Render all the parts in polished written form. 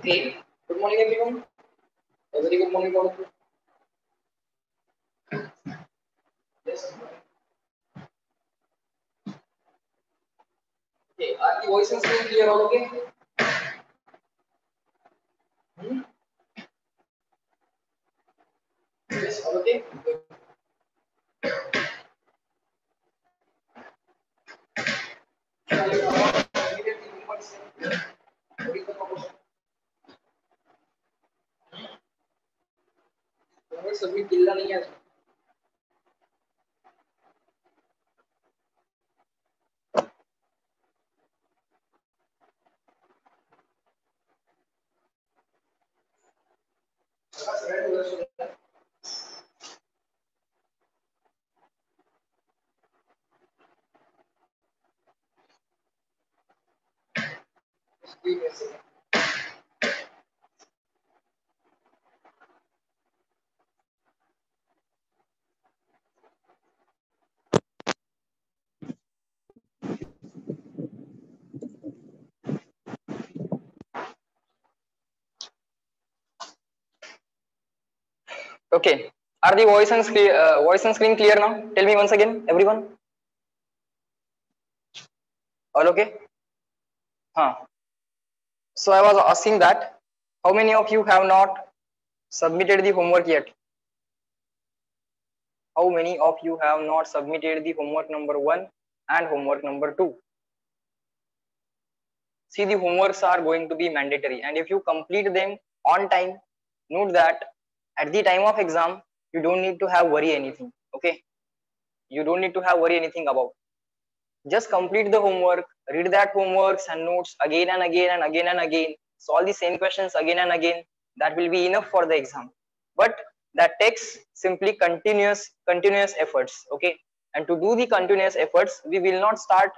Okay. Good morning, everyone. A very good morning, all of you. Yes. Okay. Are the voices being clear? All okay? Hmm? Yes. All okay? Good. Shall we immediately move on? What is the proposal? तुम्हें submit किल्ला नहीं है Okay. Are the voice and screen clear now? Tell me once again, everyone. All okay? Huh. So I was asking that how many of you have not submitted the homework yet? How many of you have not submitted the homework number 1 and homework number 2? See, the homeworks are going to be mandatory, and if you complete them on time, note that at the time of exam, you don't need to have worry anything. Okay, you don't need to have worry anything about. Just complete the homework, read that homeworks and notes again and again and again and again, solve the same questions again and again. That will be enough for the exam. But that takes simply continuous efforts. Okay, and to do the continuous efforts, we will not start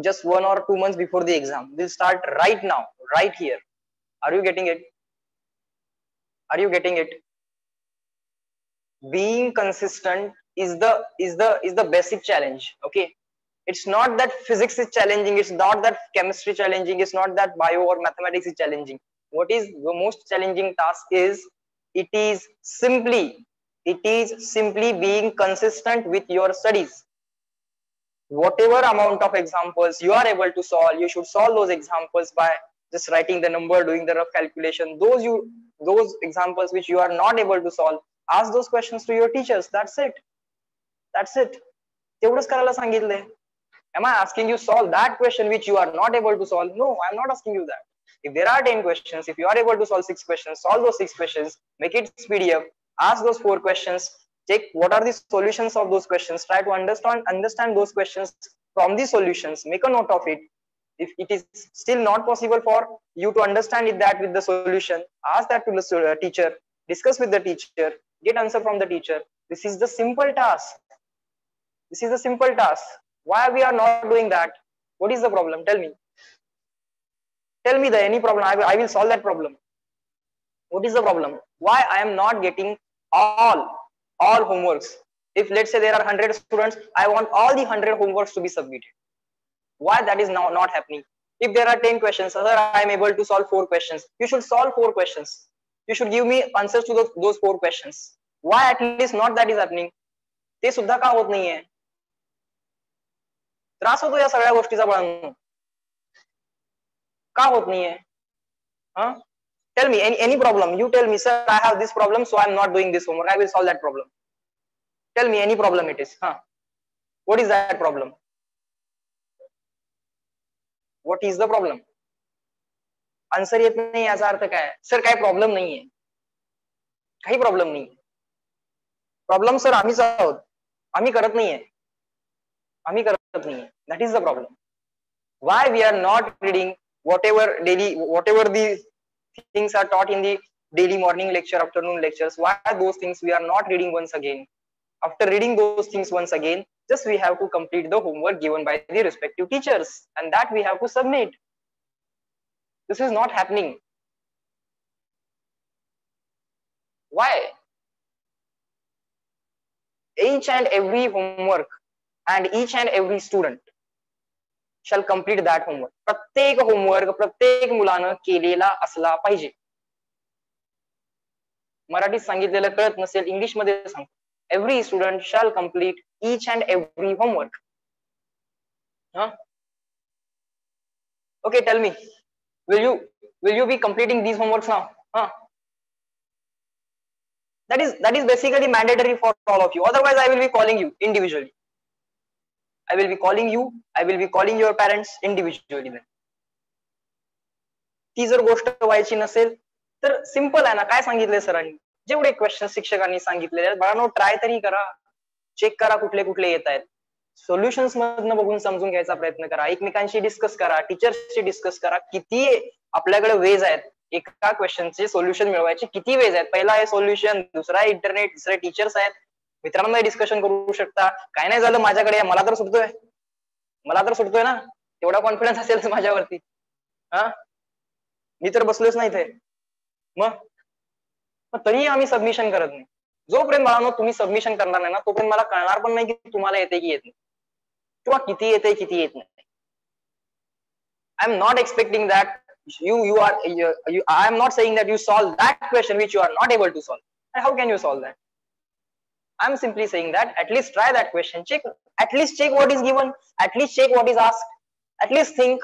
just 1 or 2 months before the exam. We'll start right now, right here. Are you getting it? Are you getting it? Being consistent is the basic challenge. Okay, it's not that physics is challenging, it's not that chemistry challenging, it's not that bio or mathematics is challenging. What is the most challenging task is it is simply being consistent with your studies. Whatever amount of examples you are able to solve, you should solve those examples by just writing the number, doing the rough calculation. Those examples which you are not able to solve, ask those questions to your teachers. That's it. तेवढंच करायला सांगितलंय. Am I asking you solve that question which you are not able to solve? No, I'm not asking you that. If there are 10 questions, if you are able to solve 6 questions, solve those 6 questions, make it PDF, ask those 4 questions, check what are the solutions of those questions, try to understand those questions from the solutions, make a note of it. If it is still not possible for you to understand it that with the solution, ask that to the teacher, discuss with the teacher, get answer from the teacher. This is the simple task. This is a simple task. Why we are not doing that? What is the problem? Tell me. Tell me the any problem. I will solve that problem. What is the problem? Why I am not getting all homeworks? If let's say there are 100 students, I want all the 100 homeworks to be submitted. Why that is now not happening? If there are 10 questions, sir, I am able to solve 4 questions. You should solve 4 questions. You should give me answers to those 4 questions. Why at least not that is happening? ते सुद्धा का होत नाहीये? त्रास होतो या सगळ्या गोष्टीचा बाळांनो. का होत नाहीये? Tell me any problem. You tell me, sir, I have this problem, so I'm not doing this homework. I will solve that problem. Tell me any problem it is. What is that problem? What is the problem? Answer येत नाही याचा अर्थ काय? Sir काही problem नाहीये. काही problem नाही. Problem sir आम्हीच आहोत. आम्ही करत नाहीये. आम्ही करत नाहीये. That is the problem. Why we are not reading whatever the things are taught in the daily morning lecture, afternoon lectures? Why those things we are not reading once again? After reading those things once again, just we have to complete the homework given by the respective teachers, and that we have to submit. This is not happening. Why? Each and every homework and each and every student shall complete that homework. प्रत्येक homework प्रत्येक मुलानं केलेला असला पाहिजे. मराठीत सांगितलेलं कळत नसेल, इंग्लिश मध्ये सांग. Every student shall complete each and every homework. Okay, tell me, will you be completing these homeworks now? That is basically mandatory for all of you. Otherwise, I will be calling you individually. I will be calling you. I will be calling your parents individually. Then ती जर गोष्ट व्हायची नसेल तर simple आहे ना, काय सांगितलंय सरांनी, जेवढे क्वेश्चन शिक्षकांनी सांगितलेले आहेत बाळांनो ट्राय तरी करा, चेक करा कुठले कुठले येत आहेत, सोल्युशन्स मधनं बघून समजून घ्यायचा प्रयत्न करा, एकमेकांशी डिस्कस करा, टीचर्सशी डिस्कस करा, किती आपल्याकडे वेज आहेत एका क्वेश्चनचे सोल्युशन मिळवायचे, किती वेज आहेत, पहिला आहे सोल्युशन, दुसरा आहे इंटरनेट, दुसरे टीचर्स आहेत, मित्रांमध्ये डिस्कशन करू शकता, काय नाही झालं माझ्याकडे मला तर सुटतोय ना, तेवढा कॉन्फिडन्स असेल तर माझ्यावरती, मी तर बसलोच नाही इथे, मग तरीही आम्ही सबमिशन करत नाही. जोपर्यंत बाळांनो तुम्ही सबमिशन करणार नाही ना तोपर्यंत मला कळणार पण नाही की तुम्हाला येते की येत नाही किंवा किती येते किती येत नाही. I am not expecting that I am not saying that you solve that question which you are not able to solve. And how can you solve that? I am simply saying that at least try that question, at least check what is given, at least check what is asked, at least think,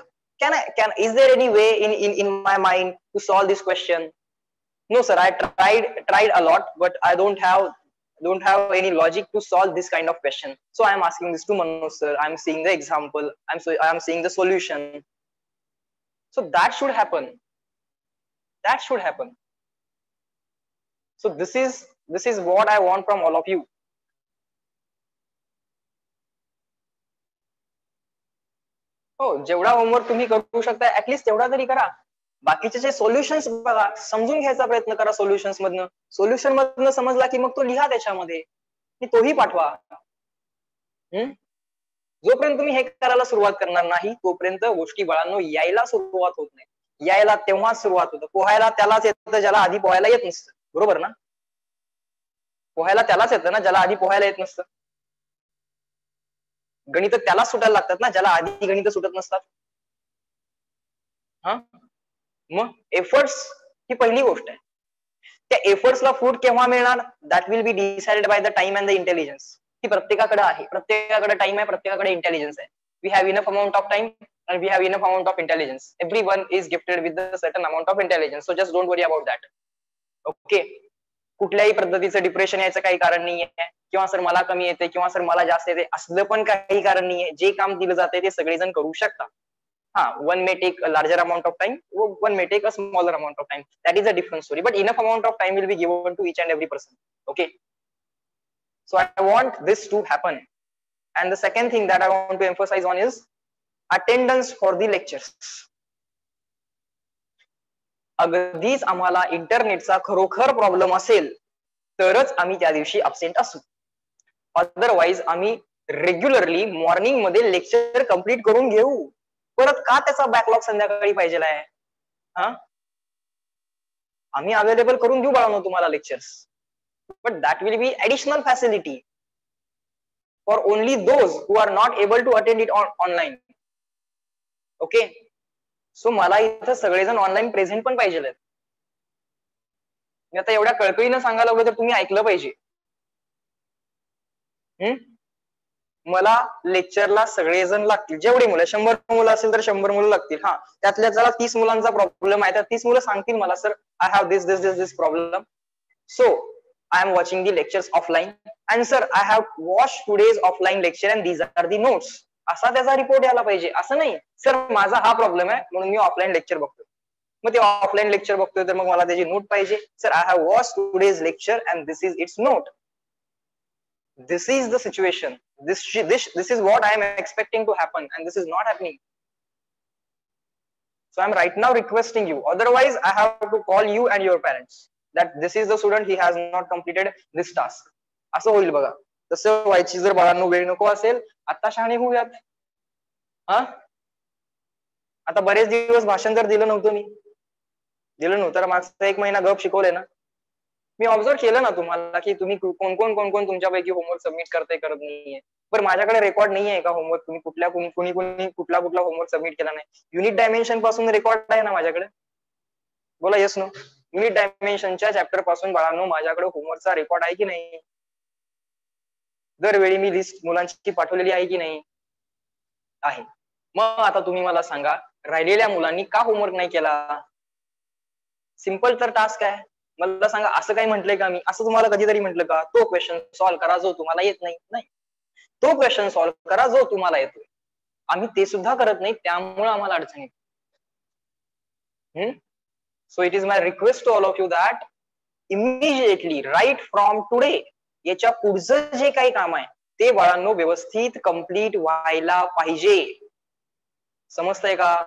is there any way in my mind to solve this question? No sir, I tried a lot but I don't have any logic to solve this kind of question, so I am asking this to Manoj sir, I am seeing the example, I am seeing the solution. So that should happen. So this is what I want from all of you. हो, जेवढा homework तुम्ही करू शकता at least तेवढा तरी करा. बाकीचे जे solutions बघा, समजून घ्यायचा प्रयत्न करा सोल्युशन मधनं समजला की मग तो लिहा त्याच्यामध्ये, तोही पाठवा. जोपर्यंत तुम्ही हे करायला सुरुवात करणार नाही तोपर्यंत गोष्टी बाळांनो यायला सुरुवात होत नाही. यायला तेव्हाच सुरुवात होतं. पोहायला त्यालाच येतं ज्याला आधी पोहायला येत नसतं, बरोबर ना? पोहायला त्यालाच येतं ना ज्याला आधी पोहायला येत नसतं. गणित त्यालाच सुटायला लागतात ना ज्याला आधी गणित सुटत नसतात. मग एफर्ट्स ही पहिली गोष्ट आहे. त्या एफर्ट्सला फूड केव्हा मिळणार, that will be decided by the time and the intelligence. ती प्रत्येकाकडे आहे, प्रत्येकाकडे टाइम आहे, प्रत्येकाकडे इंटेलिजन्स आहे. We have enough amount of time and we have enough amount of intelligence. Everyone is gifted with a certain amount of intelligence, so just don't worry about that. Okay, कुठल्याही पद्धतीचं depression यायचं काही कारण नाहीये किंवा sir मला कमी येते किंवा सर मला जास्त येते असलं पण काही कारण नाहीये. जे काम दिलं जाते ते सगळेजण करू शकतात. one may take a larger amount of time, one may take a smaller amount of time, that is a different story, but enough amount of time will be given to each and every person. Okay, so I want this to happen. And the second thing that I want to emphasize on is attendance for the lectures. अगदीच आम्हाला इंटरनेटचा खरोखर problem असेल तरच आम्ही त्या दिवशी absent असू, अदरवाईज आम्ही रेग्युलरली मॉर्निंग मध्ये लेक्चर कंप्लीट करून घेऊ. परत का त्याचा बॅकलॉग संध्याकाळी पाहिजे आहे? आम्ही अवेलेबल करून देऊ बाळांनो तुम्हाला lectures, but that will be additional facility for only those who are not able to attend it online. Okay, so मला इथं सगळेजण ऑनलाईन प्रेझेंट पण पाहिजे. मी आता एवढ्या कळकळीनं सांगायला लागलो तर तुम्ही ऐकलं पाहिजे. मला लेक्चरला सगळेजण लागतील, जेवढी मुलं, 100 मुलं असेल तर 100 मुलं लागतील. त्यातल्या जरा 30 मुलांचा प्रॉब्लेम आहे, त्या 30 मुलं सांगतील मला sir I have this problem, so I am watching the lectures offline and sir I have watch today's offline lecture and these are the notes. असा त्याचा रिपोर्ट यायला पाहिजे. असं नाही सर माझा हा प्रॉब्लेम आहे म्हणून मी ऑफलाईन लेक्चर बघतोय, मग ते ऑफलाईन लेक्चर बघतोय तर मग मला त्याची नोट पाहिजे. Sir I have watch today's lecture and this is it's note. This is the situation. This is what I am expecting to happen, and this is not happening. So I am right now requesting you. Otherwise, I have to call you and your parents that this is the student, he has not completed this task. असं होईल बघा. तसं व्हायची जर बाळांनो वेळ नको असेल, आता शहाणे होऊयात. आता बरेच दिवस भाषण जर दिलं नव्हतं तर मागचा 1 महिना गप शिकवले ना, मी ऑब्झर्व केलं ना तुम्हाला की तुम्ही कोण कोण तुमच्यापैकी होमवर्क सबमिट करत नाहीये. बरं माझ्याकडे रेकॉर्ड नाहीये का होमवर्क तुम्ही कुणी कुठला होमवर्क सबमिट केला नाही. युनिट डायमेन्शन पासून रेकॉर्ड आहे ना माझ्याकडे. बोला येस नो. युनिट डायमेन्शनच्या चॅप्टर पासून बाळांनो माझ्याकडे होमवर्कचा रेकॉर्ड आहे की नाही. दरवेळी मी लिस्ट मुलांची पाठवलेली आहे की नाही आहे. मग आता तुम्ही मला सांगा राहिलेल्या मुलांनी का होमवर्क नाही केला. सिंपल तर टास्क आहे. मला सांगा असं काही म्हटलंय का मी, असं तुम्हाला कधीतरी म्हटलं का तो क्वेश्चन सॉल्व्ह करा जो तुम्हाला येत नाही. नाही, तो क्वेश्चन सॉल्व्ह करा जो तुम्हाला येतोय. आम्ही ते सुद्धा करत नाही, त्यामुळे आम्हाला अडचण येते. So it is my request to all of you that immediately right from today याच्या पुढचं जे काही काम आहे ते बाळांनो व्यवस्थित कंप्लीट व्हायला पाहिजे. समजतंय का.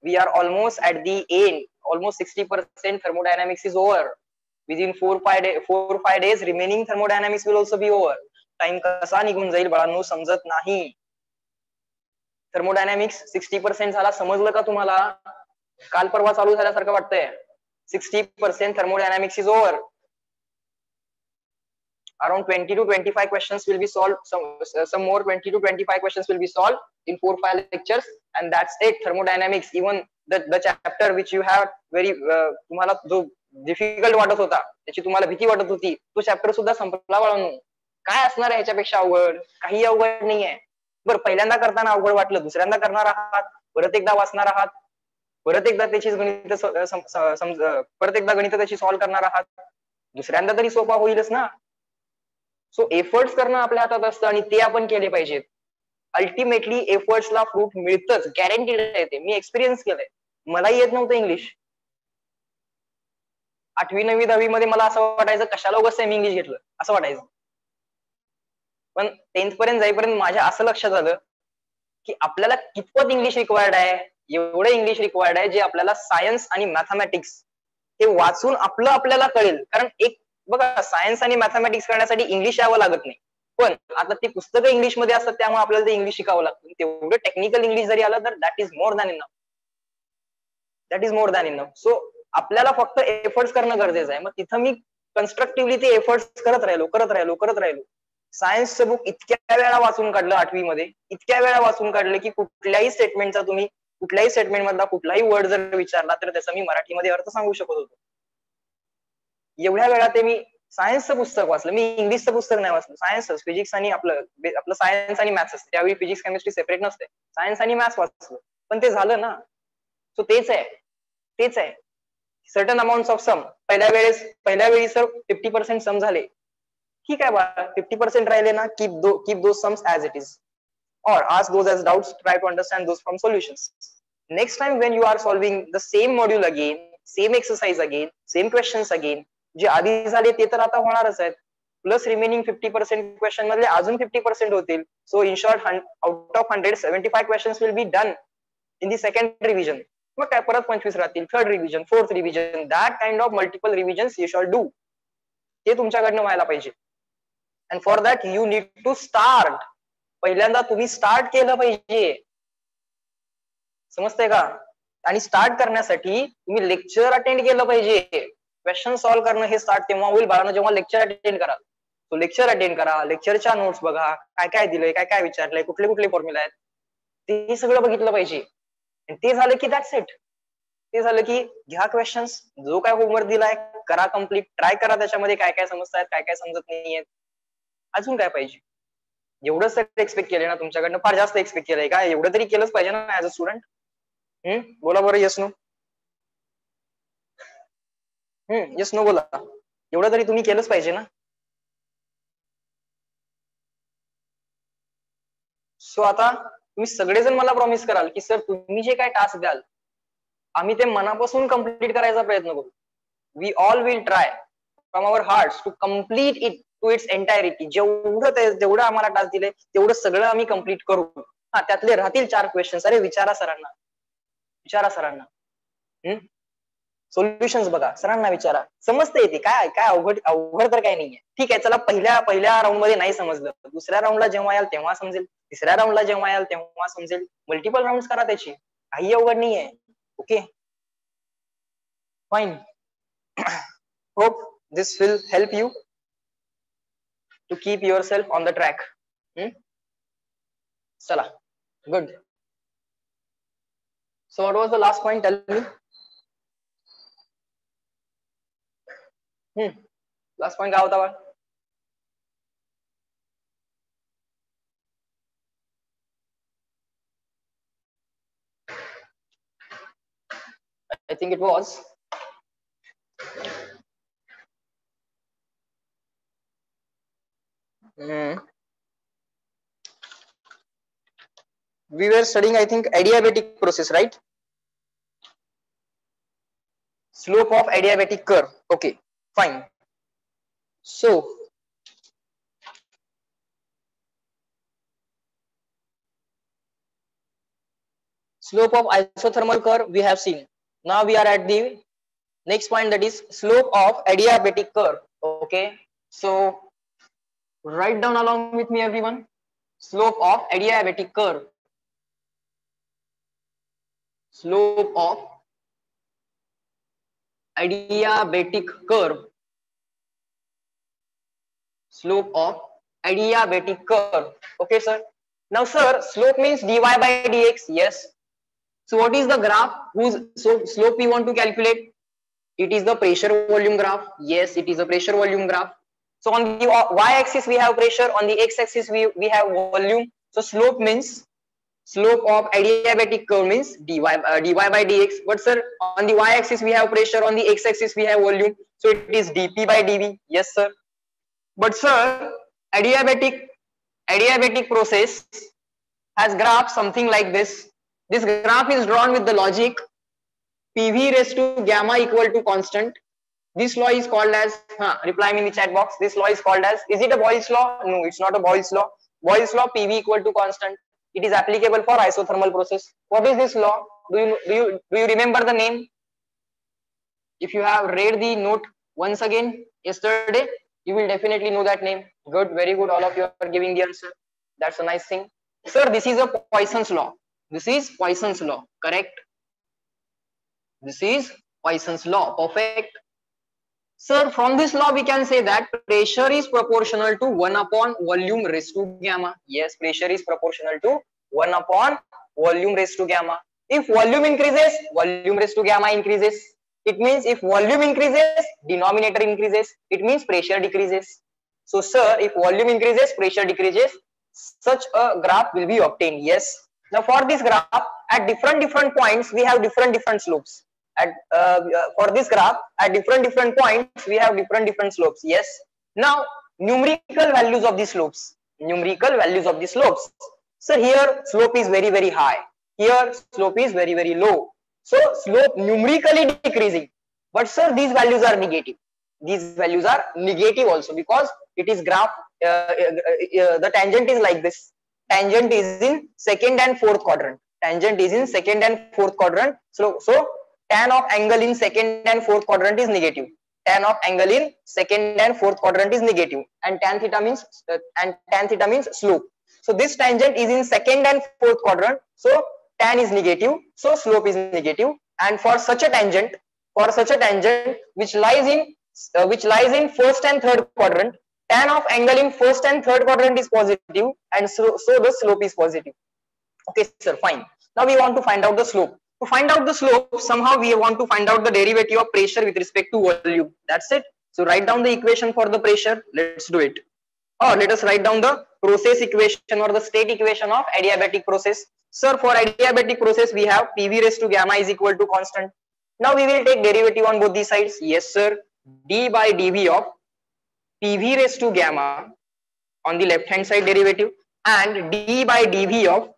We are almost at the end. Almost 60% thermodynamics is over. Within 4-5 days, remaining thermodynamics will also be over. Time कसा निघून जाईल बाळांनो समजत नाही. थर्मोडायनामिक्स 60% झाला, समजलं का तुम्हाला. काल परवा चालू झाल्यासारखं वाटतंय. 60% thermodynamics is over. Around 20 to 25 questions will be solved. Some more 20 to 25 questions will be solved in 4-5 lectures, and that's it. Thermodynamics, even the chapter which you have very तुम्हाला जो डिफिकल्ट वाटत होता, त्याची तुम्हाला भीती वाटत होती, तो चॅप्टर सुद्धा संपला बाळांनो. काय असणार आहे ह्याच्यापेक्षा अवघड. काही अवघड नाहीये. बरं पहिल्यांदा करताना अवघड वाटलं, दुसऱ्यांदा करणार आहात, परत एकदा वाचणार आहात, परत एकदा त्याची गणित त्याची सॉल्व्ह करणार आहात, दुसऱ्यांदा तरी सोपा होईलच ना. सो एफर्ट्स करणं आपल्या हातात असतं आणि ते आपण केले पाहिजेत. अल्टिमेटली एफर्ट्सला फ्रूट मिळतच, गॅरंटीड आहे ते. मी एक्सपिरियन्स केलंय. मला येत नव्हतं इंग्लिश. 8वी 9वी 10वी मध्ये मला असं वाटायचं कशाला उगाच सेमी इंग्लिश घेतलं असं वाटायचं. पण 10th पर्यंत जाईपर्यंत माझ्या असं लक्षात आलं की आपल्याला कितपत इंग्लिश रिक्वायर्ड आहे. एवढं इंग्लिश रिक्वायर्ड आहे जे आपल्याला सायन्स आणि मॅथमॅटिक्स हे वाचून आपल्याला कळेल. कारण एक बघा सायन्स आणि मॅथमॅटिक्स करण्यासाठी इंग्लिश यावं लागत नाही, पण आता ती पुस्तकं इंग्लिशमध्ये असतात त्यामुळे आपल्याला ते इंग्लिश शिकावं लागतं. तेवढं टेक्निकल इंग्लिश जरी आलं तर that is more than enough. So आपल्याला फक्त एफर्ट्स करणं गरजेचं आहे. मग तिथं मी कन्स्ट्रक्टिव्हली ते एफर्ट्स करत राहिलो. सायन्सचं बुक इतक्या वेळा वाचून काढलं 8वी मध्ये, इतक्या वेळा वाचून काढलं की कुठल्याही स्टेटमेंट मधला कुठलाही वर्ड जर विचारला तर त्याचा मी मराठीमध्ये अर्थ सांगू शकत होतो. एवढ्या वेळा ते मी सायन्सचं पुस्तक वाचलं. मी इंग्लिशचं पुस्तक नाही वाचलं. सायन्स, फिजिक्स आणि आपलं सायन्स आणि मॅथ्स असते. त्यावेळी फिजिक्स केमिस्ट्री सेपरेट नसते. सायन्स आणि मॅथ्स वाचलं, पण ते झालं ना. सो तेच आहे सर्टन अमाऊंट ऑफ सम. पहिल्या वेळी सर 50% सम झाले, ठीक आहे बा. 50% राहिले ना, keep those sums as it is or ask those as doubts, try to understand those from solutions. Next time when you are solving the same module again, same exercise again, same questions again, जे आधी झाले ते तर आता होणारच आहेत, plus remaining 50% question मधले अजून 50% होतील. So in short out of 100 75 questions will be done in the second revision. मग काय परत 25 राहतील, third revision, fourth revision. That kind of multiple revisions you shall do. ते तुमच्याकडनं व्हायला पाहिजे. And for that you need to start. पहिल्यांदा तुम्ही स्टार्ट केलं पाहिजे. समजतंय का. आणि स्टार्ट करण्यासाठी तुम्ही लेक्चर अटेंड केलं पाहिजे. क्वेश्चन सॉल्व्ह करणं हे स्टार्ट तेव्हा होईल बाळांनो जेव्हा लेक्चर अटेंड कराल. तो लेक्चर अटेंड करा, लेक्चरच्या नोट्स बघा, काय काय दिलंय, काय काय विचारलंय, कुठले फॉर्म्युला आहेत, ते सगळं बघितलं पाहिजे. ते झालं की दॅट्स इट. ते झालं की घ्या क्वेश्चन्स, जो काय होमवर्क दिलाय करा कम्प्लीट, ट्राय करा त्याच्यामध्ये काय काय समजत आहेत, काय काय समजत नाहीये. अजून काय पाहिजे. एवढंच एक्सपेक्ट केलंय ना तुमच्याकडनं. फार जास्त एक्सपेक्ट केलंय का. एवढं तरी केलंच पाहिजे ना ऍज अ स्टुडंट. बोला बरं. Yes no. येस नो बोला. एवढं तरी तुम्ही केलंच पाहिजे ना. सो आता तुम्ही सगळेजण मला प्रॉमिस कराल की सर तुम्ही जे काय टास्क द्याल आम्ही ते मनापासून कम्प्लीट करायचा प्रयत्न करू. We all will try from our hearts to complete it to its entirety. जेवढं आम्हाला टास्क दिले तेवढं सगळं आम्ही कम्प्लीट करू. हा त्यातले राहतील 4 क्वेश्चन्स. अरे विचारा सरांना. सोल्युशन्स बघा, सरांना विचारा, समजते येते. काय काय अवघड तर काही नाहीये. ठीक आहे चला, पहिल्या राऊंड मध्ये नाही समजलं, दुसऱ्या राऊंडला जेव्हा याल तेव्हा समजेल, तिसऱ्या राऊंडला जेव्हा याल तेव्हा समजेल. मल्टिपल राऊंड करा त्याची, काही अवघड नाहीये. Okay fine. Hope This will help you to keep yourself on the track. Chala, good. So what was the last point? Tell me. Last point क्या होता है? I think it was. We were studying, I think, adiabatic process, right? Slope of adiabatic curve. Okay, fine. So, slope of isothermal curve we have seen. Now we are at the next point, that is slope of adiabatic curve. Okay, so write down along with me, everyone. Slope of adiabatic curve. Slope of adiabatic curve. Slope of adiabatic curve. Okay, sir. Now, sir, slope means dy by dx. Yes. So, what is the graph whose slope we want to calculate? It is the pressure volume graph. Yes, it is a pressure volume graph. So, on the y-axis we have pressure. On the x-axis we have volume. So, slope means slope of adiabatic curve means dy by dx. But sir, on the y-axis we have pressure. On the x-axis we have volume. So, it is dp by dv. Yes, sir. But sir, adiabatic process has graph something like this. This graph is drawn with the logic PV raised to gamma equal to constant. This law is called as, reply me in the chat box. This law is called as, is it a Boyle's law? No, it's not a Boyle's law. Boyle's law, PV equal to constant. It is applicable for isothermal process. What is this law? Do you remember the name? If you have read the note once again yesterday, you will definitely know that name. Good, very good. All of you are giving the answer. That's a nice thing. Sir, this is a Poisson's law. This is Poisson's law, correct? This is Poisson's law, perfect. Sir, from this law we can say that pressure is proportional to 1 upon volume raised to gamma. Yes, pressure is proportional to 1 upon volume raised to gamma. If volume increases, volume raised to gamma increases. It means if volume increases, denominator increases. It means pressure decreases. So, sir, if volume increases, pressure decreases, such a graph will be obtained. Yes. Now, for this graph, at different points, we have different slopes. At for this graph, at different points, we have different slopes. Yes. Now, numerical values of the slopes. Numerical values of the slopes. So, here slope is very high. Here slope is very low. So, slope numerically decreasing. But sir, these values are negative. These values are negative also, because it is graph, the tangent is like this. Tangent is in second and fourth quadrant. Tangent is in second and fourth quadrant. So tan of angle in second and fourth quadrant is negative. Tan of angle in second and fourth quadrant is negative. And tan theta means slope. So this tangent is in second and fourth quadrant. So tan is negative. So slope is negative. And for such a tangent which lies in first and third quadrant, tan of angle in first and third quadrant is positive, and so the slope is positive. Okay, sir, fine. Now we want to find out the slope. To find out the slope, somehow we want to find out the derivative of pressure with respect to volume. That's it. So write down the equation for the pressure. Let's do it. Or let us write down the process equation or the state equation of adiabatic process. Sir, for adiabatic process, we have PV raised to gamma is equal to constant. Now we will take derivative on both these sides. Yes, sir. D by dV of PV raised to gamma on the left hand side derivative, and D by dV of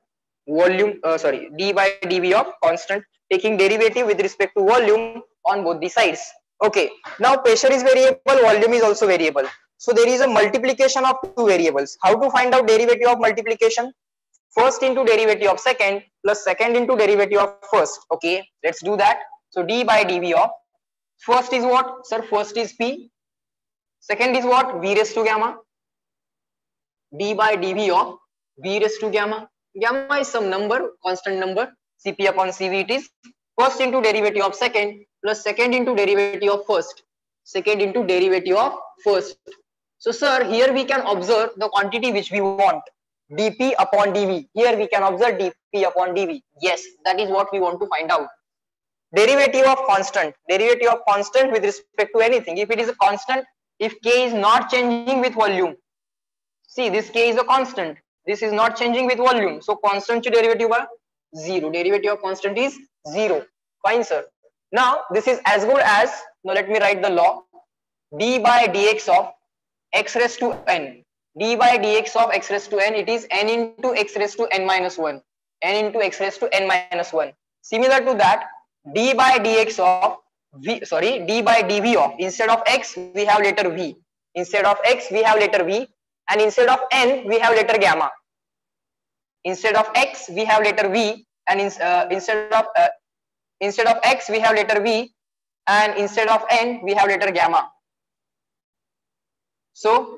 D by dV of constant, taking derivative with respect to volume on both the sides. Okay. Now pressure is variable, volume is also variable. So there is a multiplication of two variables. How to find out derivative of multiplication? First into derivative of second plus second into derivative of first. Okay, let's do that. So D by dV of first is what? Sir, first is P. Second is what? V raised to gamma. D by dV of V raised to gamma. Gamma is some number, constant number. Cp upon Cv it is. First into derivative of second plus second into derivative of first. second into derivative of first. So sir, here we can observe the quantity which we want, dp upon dv. Here we can observe dp upon dv. Yes, that is what we want to find out. Derivative of constant with respect to anything. If it is a constant, if k is not changing with volume, see this k is a constant, this is not changing with volume, so constant derivative are 0. Derivative of constant is 0. Fine sir. Now this is as good as, now let me write the law, d by dx of x raised to n. D by dx of x raised to n, it is n into x raised to n minus 1. N into x raised to n minus 1. Similar to that, d by dx of d by dv of, instead of x we have letter v, instead of x we have letter v, and instead of n we have letter gamma. Instead of x we have letter v, and instead of x we have letter v, and instead of n we have letter gamma. So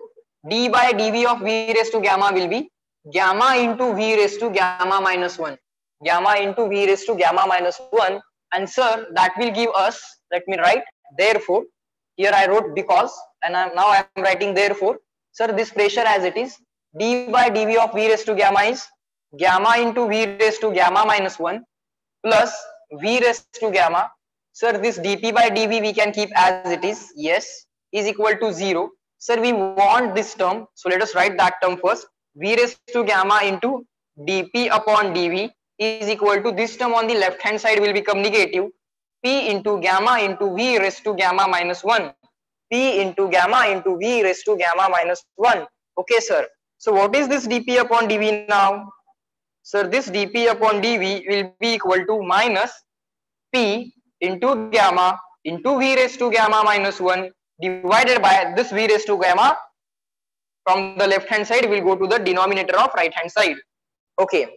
d by dv of v raised to gamma will be gamma into v raised to gamma minus 1. Gamma into v raised to gamma minus 1. And sir, that will give us, let me write, therefore, here I wrote because, and now I am writing therefore. Sir, this pressure as it is, d by dv of v raised to gamma is gamma into v raised to gamma minus 1 plus v raised to gamma. Sir, this dp by dv we can keep as it is, yes, is equal to 0. Sir, we want this term, so let us write that term first. V raised to gamma into dp upon dv is equal to, this term on the left hand side will become negative, p into gamma into v raised to gamma minus 1. P into gamma into v raised to gamma minus 1. Okay sir. So what is this dp upon dv now? Sir, this dp upon dv will be equal to minus p into gamma into v raised to gamma minus 1 divided by this v raised to gamma from the left hand side will go to the denominator of right hand side. Okay.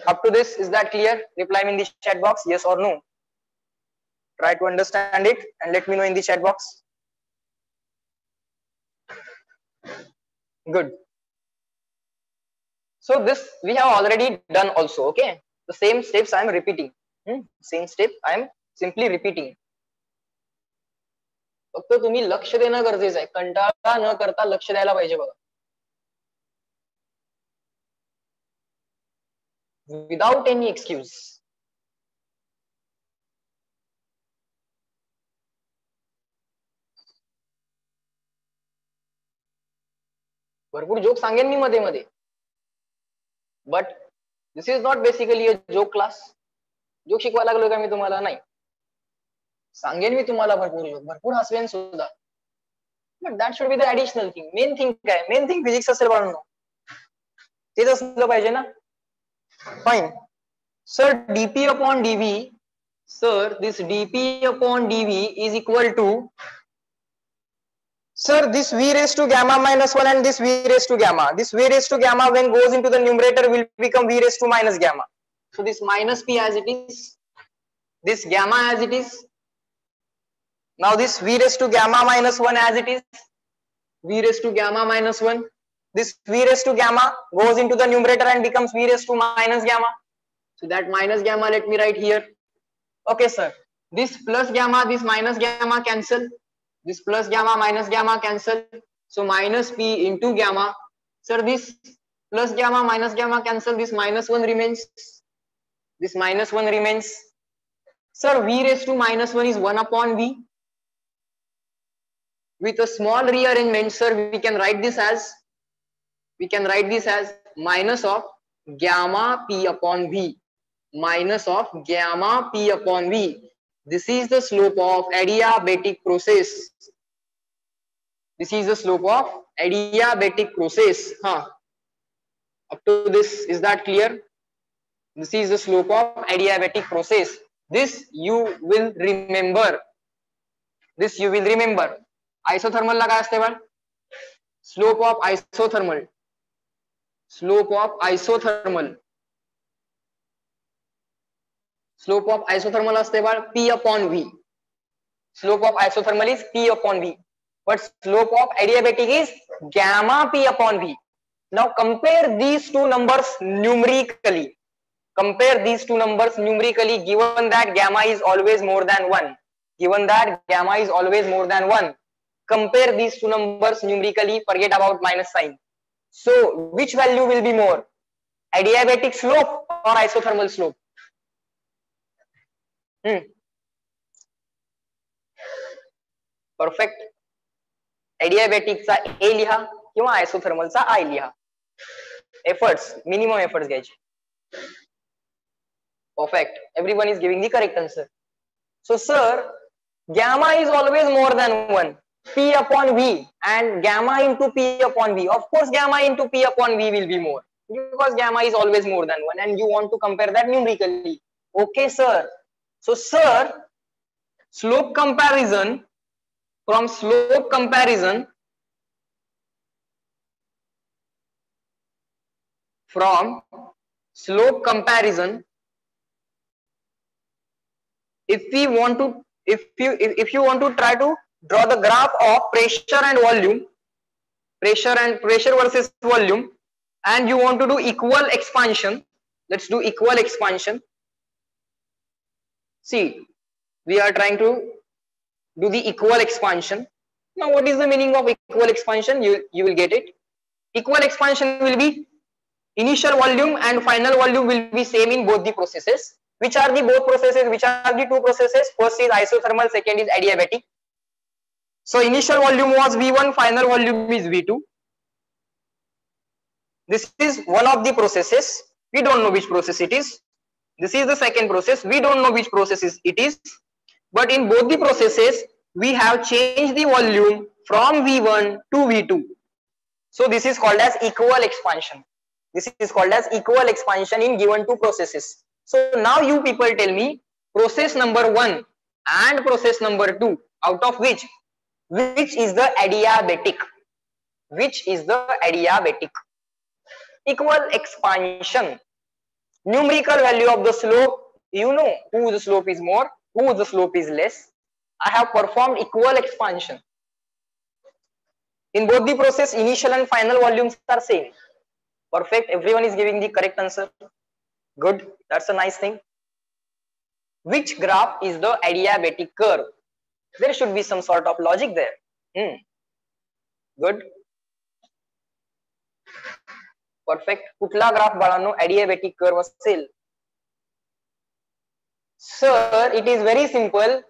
Up to this, is that clear? Reply me in the chat box, yes or no. Try to understand it and let me know in the chat box. Good. So this we have already done also. Okay. The same steps I am repeating. Same step I am simply repeating. फक्त तुम्ही लक्ष देणं गरजेचं आहे, कंटाळा न करता लक्ष द्यायला पाहिजे बघा. Without any excuse. भरपूर जोक सांगेन मी मध्ये मध्ये, but this is not basically a joke class. Joke शिकवायला लागलो का मी तुम्हाला? नाही. सांगेन मी तुम्हाला भरपूर जोक, भरपूर हसवेन सुद्धा, but that should be the additional thing. Main thing काय? मेन थिंग फिजिक्स असेल बाळांनो, तेच असलं पाहिजे ना. Fine sir, dp upon dv, sir, this dp upon dv is equal to, sir, this v raised to gamma minus 1 and this v raised to gamma. This v raised to gamma when goes into the numerator will become v raised to minus gamma. So this minus p as it is, this gamma as it is. Now this v raised to gamma minus 1 as it is, v raised to gamma minus 1. This v raised to gamma goes into the numerator and becomes v raised to minus gamma. So that minus gamma let me write here. Okay sir, this plus gamma, this minus gamma cancel. This plus gamma minus gamma cancel. So minus p into gamma. Sir, this plus gamma minus gamma cancel. This minus 1 remains. This minus 1 remains. Sir, v raised to minus 1 is 1 upon v. With a small rearrangement, sir, we can write this as minus of gamma p upon v. Minus of gamma p upon v. This is the slope of adiabatic process. This is the slope of adiabatic process. Up to this, is that clear? This is the slope of adiabatic process. This you will remember. This you will remember. Isothermal ला काय असते बाळ? Slope of isothermal. Slope of isothermal. Slope of isothermal असते बाळ p upon v. Slope of isothermal is p upon v, but slope of adiabatic is gamma p upon v. Now compare these two numbers numerically. Compare these two numbers numerically, given that gamma is always more than 1. given that gamma is always more than 1. Compare these two numbers numerically, forget about minus sign. So which value will be more, adiabatic slope or isothermal slope? Perfect. एडियाबॅटिकचा A लिहा किंवा आयसोथर्मलचा I लिहा. Efforts, minimum efforts घ्यायचे. Perfect. Everyone is giving the correct answer. So sir, gamma is always more than 1, P upon V, and gamma into P upon V. Of course, gamma into P upon V will be more, because gamma is always more than 1, and you want to compare that numerically. Okay, sir. So, sir, slope comparison, from slope comparison, if you want to try to draw the graph of pressure and volume, pressure versus volume, and you want to do equal expansion, let's do equal expansion. See, we are trying to do the equal expansion. Now what is the meaning of equal expansion? You will get it. Equal expansion will be initial volume and final volume will be same in both the processes. Which are the both processes? Which are the two processes? First is isothermal, second is adiabatic. So initial volume was V1, final volume is V2. This is one of the processes. We don't know which process it is. This is the second process. We don't know which process it is. But in both the processes, we have changed the volume from V1 to V2. So this is called as equal expansion. This is called as equal expansion in given two processes. So now you people tell me process number 1 and process number 2, out of which is the adiabatic? Which is the adiabatic? Equal expansion. Numerical value of the slope, you know whose slope is more, whose slope is less. I have performed equal expansion. In both the process, initial and final volumes are same. Perfect. Everyone is giving the correct answer. Good. That's a nice thing. Which graph is the adiabatic curve? There should be some sort of logic there. Good. Perfect. कुठला graph बाळांनो adiabatic curve असेल? Sir, it is very simple.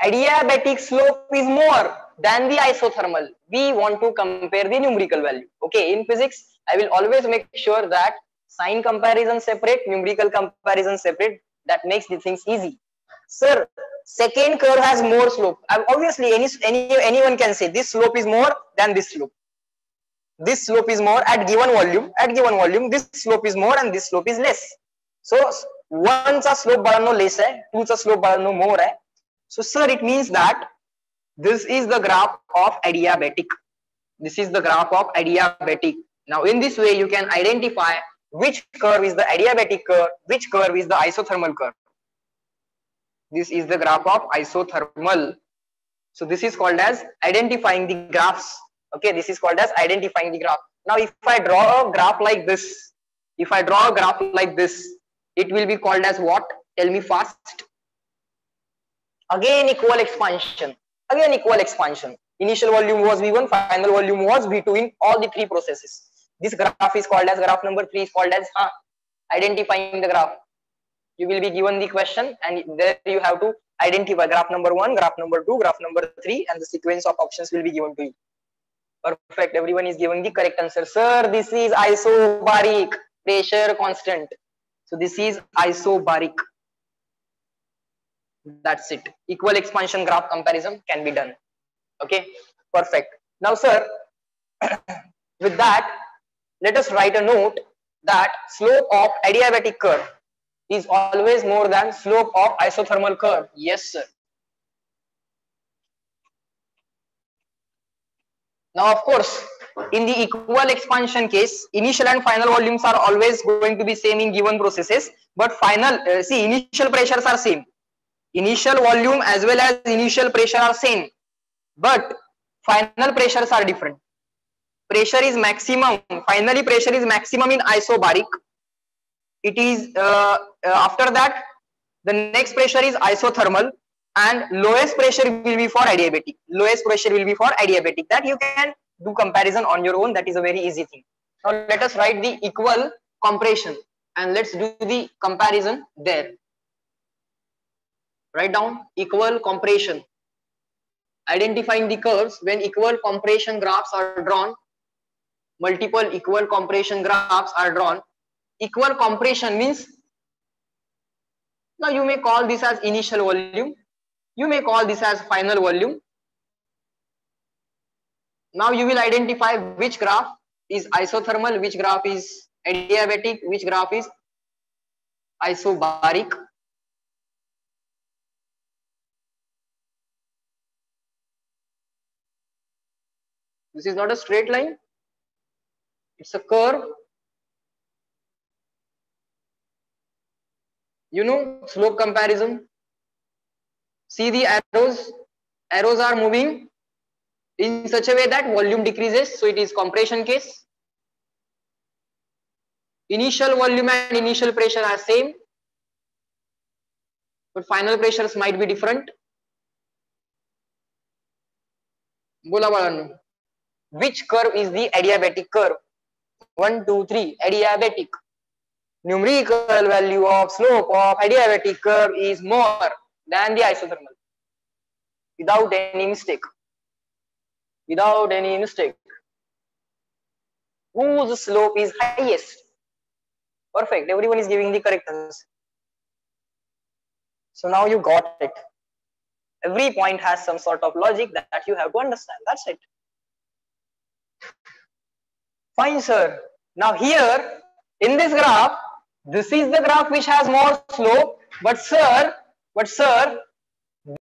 Adiabatic slope is more than the isothermal. We want to compare the numerical value. Okay, in physics, I will always make sure that sign comparison separate, numerical comparison separate. That makes the things easy. Sir, second curve has more slope. Obviously, anyone can say this slope is more than this slope. This slope is more at given volume. At given volume, this slope is more and this slope is less. So, one's a slope balanno less hai, two's a slope balanno more hai. So, sir, it means that this is the graph of adiabatic. This is the graph of adiabatic. Now, in this way, you can identify which curve is the adiabatic curve, which curve is the isothermal curve. This is the graph of isothermal. So, this is called as identifying the graphs. Okay, this is called as identifying the graph. Now, if I draw a graph like this, it will be called as what? Tell me fast. Again, equal expansion. Again, equal expansion. Initial volume was V1, final volume was V2 in all the three processes. This graph is called as graph number 3 is called as identifying the graph. You will be given the question and there you have to identify graph number 1, graph number 2, graph number 3, and the sequence of options will be given to you. Perfect. Everyone is giving the correct answer. Sir, this is isobaric, pressure constant. So this is isobaric. That's it. Equal expansion graph comparison can be done. Okay, perfect. Now, sir, with that, let us write a note that slope of adiabatic curve is always more than slope of isothermal curve. Yes, sir. Now, of course, in the equal expansion case, initial and final volumes are always going to be same in given processes, but final, initial pressures are same. Initial volume as well as initial pressure are same, but final pressures are different. Pressure is maximum, finally pressure is maximum in isobaric. It is, after that, the next pressure is isothermal. and lowest pressure will be for adiabatic. Lowest pressure will be for adiabatic. That you can do comparison on your own. That is a very easy thing. Now let us write the equal compression and let's do the comparison there. Write down equal compression. Identifying the curves when equal compression graphs are drawn. Multiple equal compression graphs are drawn. Equal compression means, now you may call this as initial volume, you may call this as final volume. Now you will identify which graph is isothermal, which graph is adiabatic, which graph is isobaric. This is not a straight line, it's a curve. You know, slope comparison. See the arrows. Arrows are moving in such a way that volume decreases, so it is compression case. Initial volume and initial pressure are same, but final pressures might be different. बोला बाळांनो, which curve is the adiabatic curve? 1, 2, 3. Adiabatic. Numerical value of slope of adiabatic curve is more than the isothermal. Without any mistake. Without any mistake. Whose slope is highest? Perfect. Everyone is giving the correct answer. So now you got it. Every point has some sort of logic that you have to understand. That's it. Fine, sir. Now here in this graph, this is the graph which has more slope. But sir,